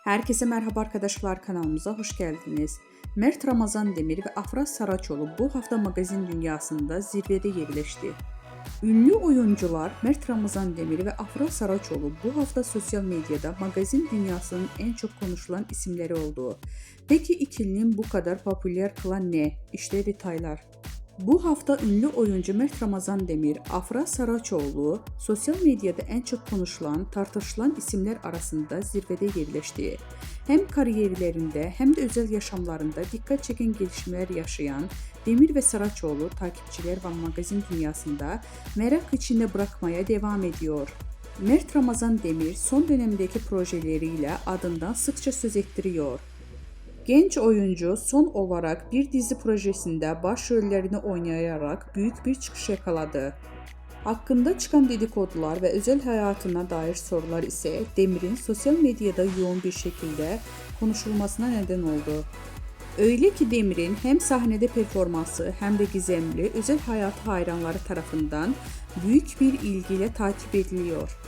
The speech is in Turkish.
Herkese merhaba arkadaşlar, kanalımıza hoş geldiniz. Mert Ramazan Demir ve Afra Saraçoğlu bu hafta magazin dünyasında zirvede yerleşti. Ünlü oyuncular Mert Ramazan Demir ve Afra Saraçoğlu bu hafta sosyal medyada magazin dünyasının en çok konuşulan isimleri oldu. Peki ikilinin bu kadar popüler kılan ne? İşte detaylar. Bu hafta ünlü oyuncu Mert Ramazan Demir, Afra Saraçoğlu sosyal medyada en çok konuşulan, tartışılan isimler arasında zirvede yerleşti. Hem kariyerlerinde hem de özel yaşamlarında dikkat çeken gelişmeler yaşayan Demir ve Saraçoğlu takipçiler ve magazin dünyasında merak içinde bırakmaya devam ediyor. Mert Ramazan Demir son dönemdeki projeleriyle adından sıkça söz ettiriyor. Genç oyuncu son olarak bir dizi projesinde başrollerini oynayarak büyük bir çıkış yakaladı. Hakkında çıkan dedikodular ve özel hayatına dair sorular ise Demir'in sosyal medyada yoğun bir şekilde konuşulmasına neden oldu. Öyle ki Demir'in hem sahnede performansı hem de gizemli özel hayatı hayranları tarafından büyük bir ilgiyle takip ediliyor.